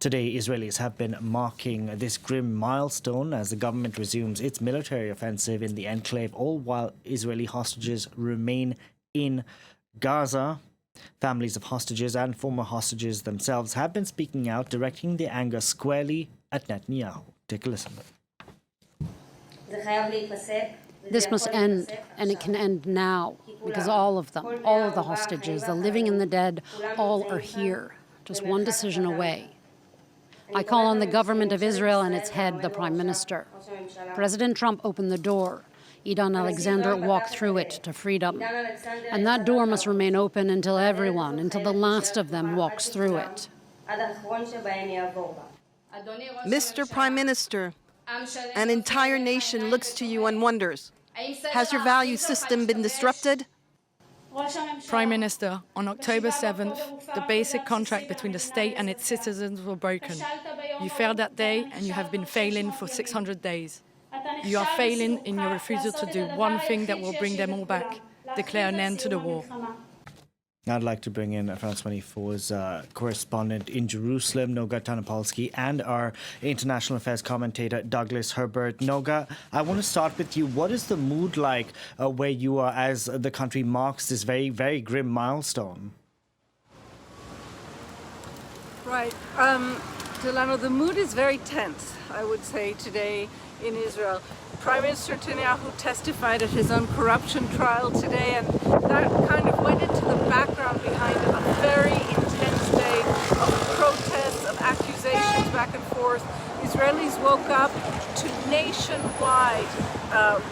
Today, Israelis have been marking this grim milestone as the government resumes its military offensive in the enclave, all while Israeli hostages remain in Gaza. Families of hostages and former hostages themselves have been speaking out, directing their anger squarely at Netanyahu. Take a listen. This must end, and it can end now, because all of them, all of the hostages, the living and the dead, all are here, just one decision away. I call on the government of Israel and its head, the Prime Minister. President Trump opened the door. Idan Alexander walked through it to freedom. And that door must remain open until everyone, until the last of them walks through it. Mr. Prime Minister, an entire nation looks to you and wonders, has your value system been disrupted? Prime Minister, on October 7th, the basic contract between the state and its citizens were broken. You failed that day, and you have been failing for 600 days. You are failing in your refusal to do one thing that will bring them all back: declare an end to the war. I'd like to bring in France 24's correspondent in Jerusalem, Noga Tarnopolsky, and our international affairs commentator, Douglas Herbert. Noga, I want to start with you. What is the mood like where you are as the country marks this very, very grim milestone? Right. Delano, the mood is very tense, I would say, today in Israel. Prime Minister Netanyahu testified at his own corruption trial today, and that kind of went into the background behind a very intense day of protests, of accusations back and forth. Israelis woke up to nationwide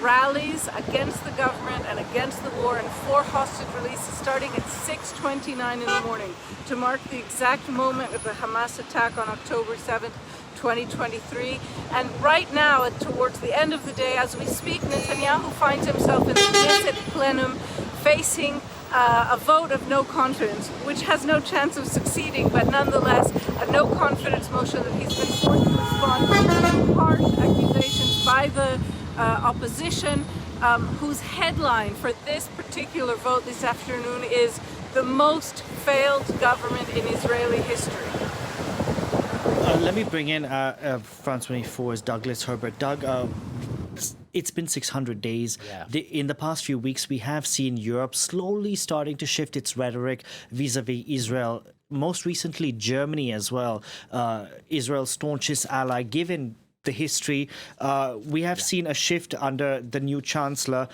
rallies against the government and against the war, and 4 hostage releases starting at 6:29 in the morning to mark the exact moment of the Hamas attack on October 7th, 2023. And right now, towards the end of the day, as we speak, Netanyahu finds himself in the Knesset plenum facing a vote of no confidence, which has no chance of succeeding, but nonetheless a no confidence motion that he's been forced to respond to harsh accusations by the opposition, whose headline for this particular vote this afternoon is "The most failed government in Israeli history." Let me bring in France 24's Douglas Herbert. Doug, it's been 600 days. Yeah. In the past few weeks, we have seen Europe slowly starting to shift its rhetoric vis-a-vis Israel. Most recently, Germany as well, Israel's staunchest ally, given the history. We have seen a shift under the new chancellor.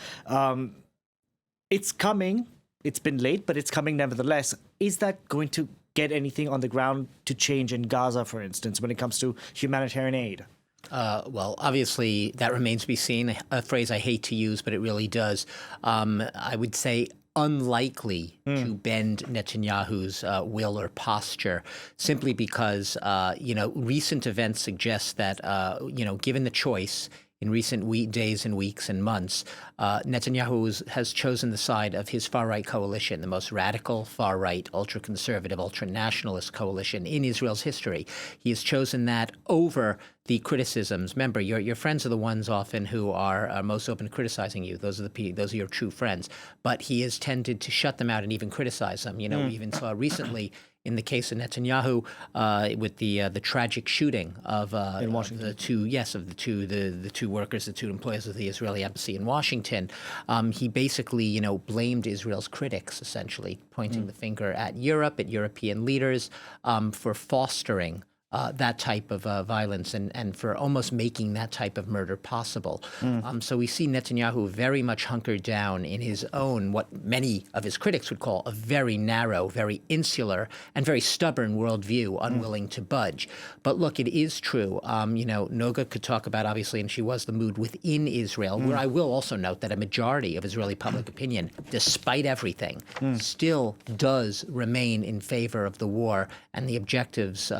It's coming. It's been late, but it's coming nevertheless. Is that going to get anything on the ground to change in Gaza, for instance, when it comes to humanitarian aid? Well, obviously, that remains to be seen. A phrase I hate to use, but it really does. I would say unlikely to bend Netanyahu's will or posture, simply because, recent events suggest that, given the choice in recent days and weeks and months, Netanyahu has chosen the side of his far-right coalition, the most radical, far-right, ultra-conservative, ultra-nationalist coalition in Israel's history. He has chosen that over the criticisms. Remember, your friends are the ones often who are most open to criticizing you. Those are your true friends. But he has tended to shut them out and even criticize them. We even saw recently in the case of Netanyahu, with the tragic shooting of the two workers, the 2 employees of the Israeli embassy in Washington, he basically, blamed Israel's critics, essentially pointing the finger at Europe, at European leaders, for fostering that type of violence and for almost making that type of murder possible. So we see Netanyahu very much hunkered down in his own, what many of his critics would call a very narrow, very insular, and very stubborn worldview, unwilling to budge. But look, it is true. Noga could talk about, obviously, and she was, the mood within Israel, where I will also note that a majority of Israeli public opinion, despite everything, still does remain in favor of the war and the objectives,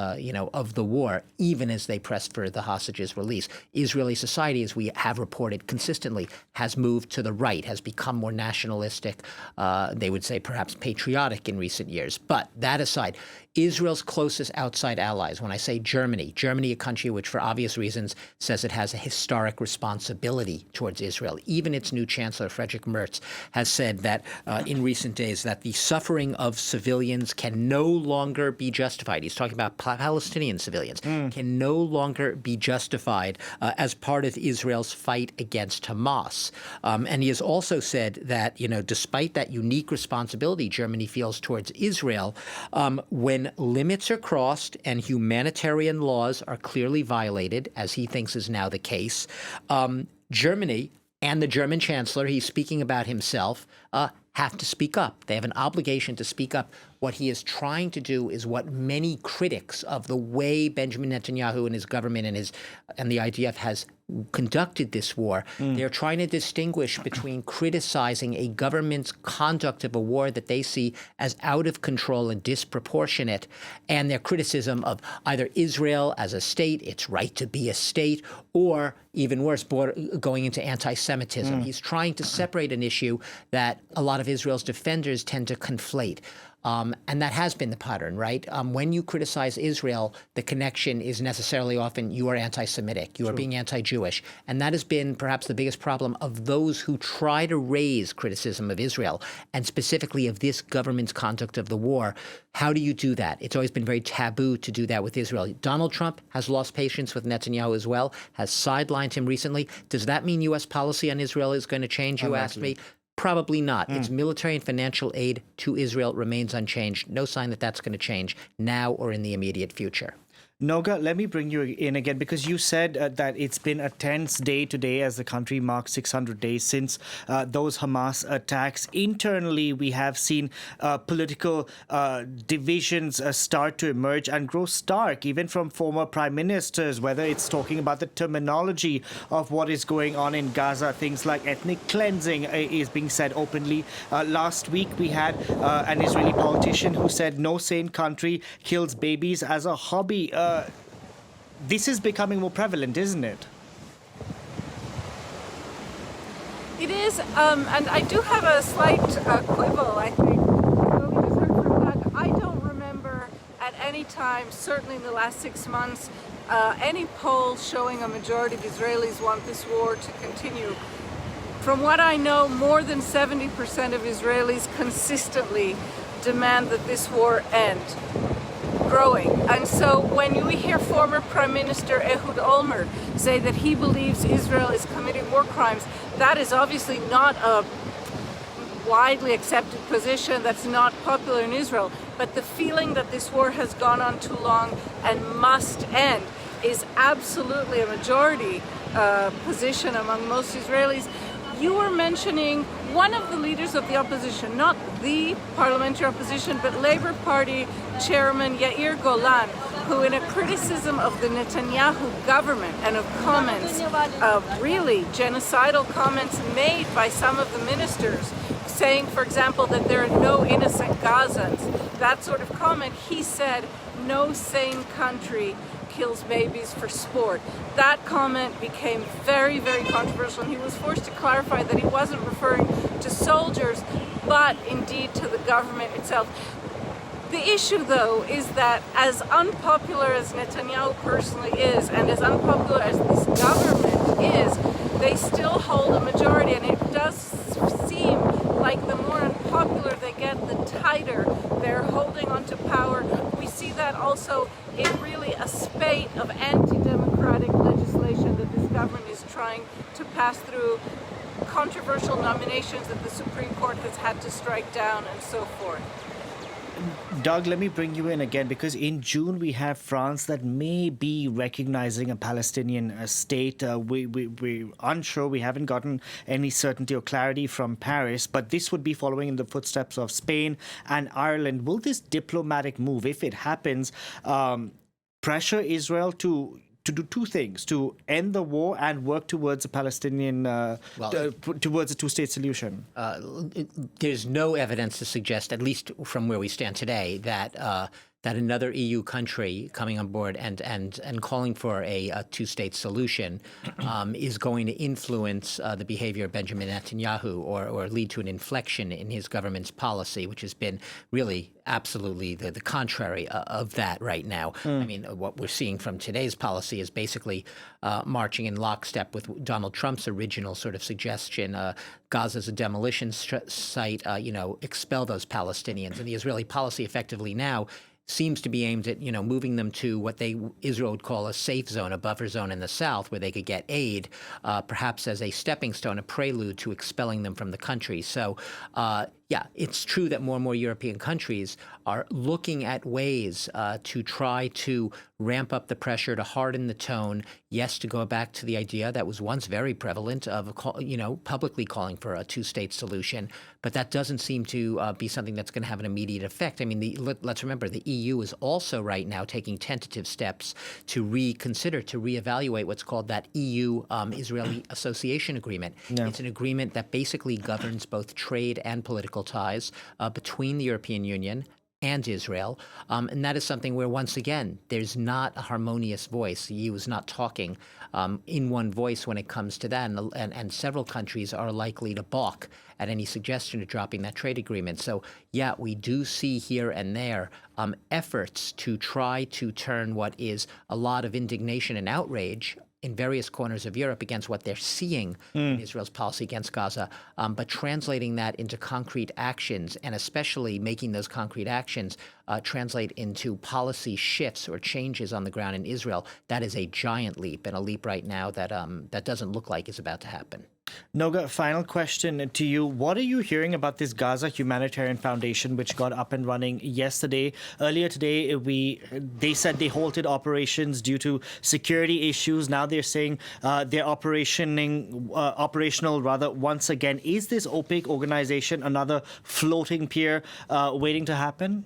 of the war, even as they press for the hostages' release. Israeli society, as we have reported consistently, has moved to the right, has become more nationalistic, they would say perhaps patriotic in recent years. But that aside, Israel's closest outside allies, when I say Germany, a country which for obvious reasons says it has a historic responsibility towards Israel. Even its new chancellor, Friedrich Merz, has said that in recent days that the suffering of civilians can no longer be justified. He's talking about Palestinian civilians, can no longer be justified as part of Israel's fight against Hamas. And he has also said that, despite that unique responsibility Germany feels towards Israel, when limits are crossed and humanitarian laws are clearly violated, as he thinks is now the case, Germany and the German chancellor, he's speaking about himself, have to speak up. They have an obligation to speak up. What he is trying to do is what many critics of the way Benjamin Netanyahu and his government and the IDF has conducted this war, they're trying to distinguish between criticizing a government's conduct of a war that they see as out of control and disproportionate, and their criticism of either Israel as a state, its right to be a state, or even worse, going into anti-Semitism. He's trying to separate an issue that a lot of Israel's defenders tend to conflate. And that has been the pattern, right? When you criticize Israel, the connection is necessarily often you are anti-Semitic, you are being anti-Jewish. And that has been perhaps the biggest problem of those who try to raise criticism of Israel, and specifically of this government's conduct of the war. How do you do that? It's always been very taboo to do that with Israel. Donald Trump has lost patience with Netanyahu as well, has sidelined him recently. Does that mean U.S. policy on Israel is going to change, you asked me? Probably not. Its military and financial aid to Israel remains unchanged. No sign that that's going to change now or in the immediate future. Noga, let me bring you in again, because you said that it's been a tense day today as the country marks 600 days since those Hamas attacks. Internally, we have seen political divisions start to emerge and grow stark, even from former prime ministers, whether it's talking about the terminology of what is going on in Gaza. Things like ethnic cleansing is being said openly. Last week, we had an Israeli politician who said no sane country kills babies as a hobby. This is becoming more prevalent, isn't it? It is, and I do have a slight quibble, I think. What we just heard from Doug, I don't remember at any time, certainly in the last 6 months, any poll showing a majority of Israelis want this war to continue. From what I know, more than 70% of Israelis consistently demand that this war end. Growing. And so when we hear former Prime Minister Ehud Olmert say that he believes Israel is committing war crimes, that is obviously not a widely accepted position. That's not popular in Israel. But the feeling that this war has gone on too long and must end is absolutely a majority position among most Israelis. You were mentioning one of the leaders of the opposition, not the parliamentary opposition, but Labour Party Chairman Yair Golan, who in a criticism of the Netanyahu government and of comments, really genocidal comments made by some of the ministers, saying, for example, that there are no innocent Gazans, that sort of comment, he said, no sane country kills babies for sport. That comment became very, very controversial, and he was forced to clarify that he wasn't referring to soldiers, but indeed to the government itself. The issue, though, is that as unpopular as Netanyahu personally is, and as unpopular as this government is, they still hold a majority, and it does seem like the more unpopular they get, the tighter they're holding onto power. We see that also in really a spate of anti-democratic legislation that this government is trying to pass through, controversial nominations that the Supreme Court has had to strike down, and so forth. Doug, let me bring you in again, because in June we have France that may be recognizing a Palestinian state. We're unsure. We haven't gotten any certainty or clarity from Paris, but this would be following in the footsteps of Spain and Ireland. Will this diplomatic move, if it happens, pressure Israel to do two things: to end the war and work towards a Palestinian, towards a two-state solution? There's no evidence to suggest, at least from where we stand today, that that another EU country coming on board and calling for a two-state solution is going to influence the behavior of Benjamin Netanyahu or lead to an inflection in his government's policy, which has been really absolutely the contrary of that right now. I mean, what we're seeing from today's policy is basically marching in lockstep with Donald Trump's original sort of suggestion. Gaza's a demolition site, expel those Palestinians. And the Israeli policy effectively now seems to be aimed at, moving them to what Israel would call a safe zone, a buffer zone in the south where they could get aid, perhaps as a stepping stone, a prelude to expelling them from the country. So, yeah, it's true that more and more European countries are looking at ways to try to ramp up the pressure, to harden the tone. Yes, to go back to the idea that was once very prevalent of, publicly calling for a two-state solution, but that doesn't seem to be something that's going to have an immediate effect. I mean, let's remember the EU is also right now taking tentative steps to reconsider, to reevaluate what's called that EU-Israeli Association Agreement. Yeah. It's an agreement that basically governs both trade and political ties between the European Union and Israel. And that is something where, once again, there's not a harmonious voice. The EU is not talking in one voice when it comes to that. And several countries are likely to balk at any suggestion of dropping that trade agreement. So, yeah, we do see here and there efforts to try to turn what is a lot of indignation and outrage in various corners of Europe against what they're seeing in Israel's policy against Gaza, but translating that into concrete actions, and especially making those concrete actions translate into policy shifts or changes on the ground in Israel. That is a giant leap, and a leap right now that that doesn't look like is about to happen. Noga, final question to you. What are you hearing about this Gaza Humanitarian Foundation, which got up and running yesterday? Earlier today, they said they halted operations due to security issues. Now they're saying they're operational once again. Is this opaque organization another floating pier waiting to happen?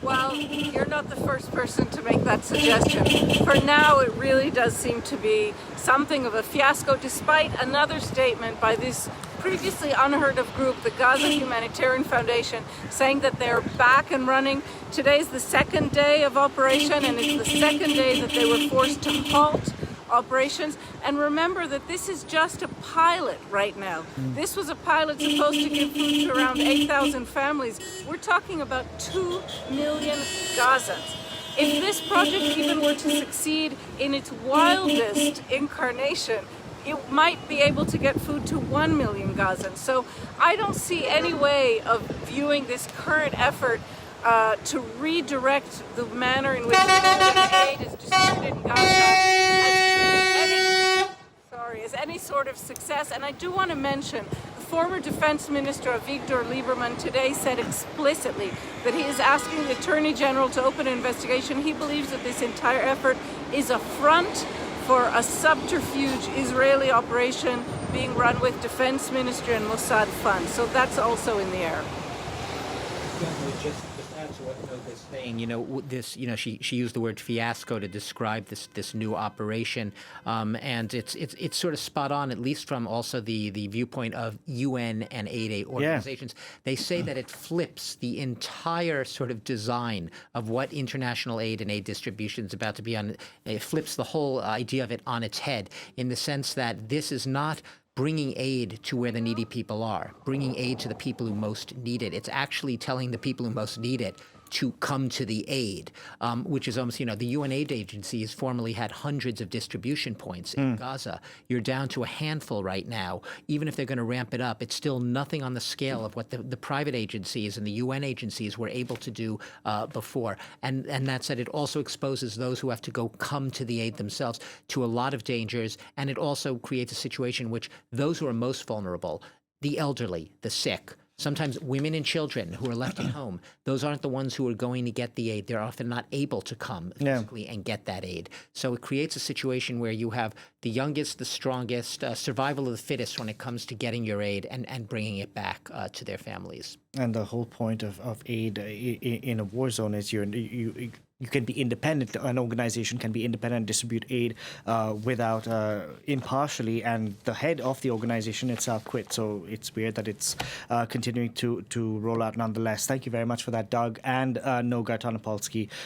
Well, you're not the first person to make that suggestion. For now, it really does seem to be something of a fiasco, despite another statement by this previously unheard of group, the Gaza Humanitarian Foundation, saying that they're back and running. Today's the second day of operation, and it's the second day that they were forced to halt operations. And remember that this is just a pilot right now. This was a pilot supposed to give food to around 8,000 families. We're talking about 2 million Gazans. If this project even were to succeed in its wildest incarnation, it might be able to get food to 1 million Gazans. So I don't see any way of viewing this current effort to redirect the manner in which aid is distributed in Gaza as any sort of success. And I do want to mention the former Defense Minister Avigdor Lieberman today said explicitly that he is asking the Attorney General to open an investigation. He believes that this entire effort is a front for a subterfuge Israeli operation being run with Defense Ministry and Mossad funds. So that's also in the air. Just add to what Noga's saying, she used the word fiasco to describe this new operation, and it's sort of spot on, at least from also the viewpoint of UN and aid organizations. Yeah. They say that it flips the entire sort of design of what international aid and aid distribution is about to be on. It flips the whole idea of it on its head, in the sense that this is not bringing aid to where the needy people are, bringing aid to the people who most need it. It's actually telling the people who most need it to come to the aid, which is almost, the UN aid agency has formerly had hundreds of distribution points in Gaza. You're down to a handful right now. Even if they're going to ramp it up, it's still nothing on the scale of what the private agencies and the UN agencies were able to do before. And that said, it also exposes those who have to come to the aid themselves to a lot of dangers, and it also creates a situation in which those who are most vulnerable, the elderly, the sick, sometimes women and children who are left at home, those aren't the ones who are going to get the aid. They're often not able to come physically and get that aid. So it creates a situation where you have the youngest, the strongest, survival of the fittest when it comes to getting your aid and bringing it back to their families. And the whole point of aid in a war zone is you can be independent. An organization can be independent and distribute aid without impartially, and the head of the organization itself quit. So it's weird that it's continuing to roll out nonetheless. Thank you very much for that, Doug, and Noga Tarnopolsky.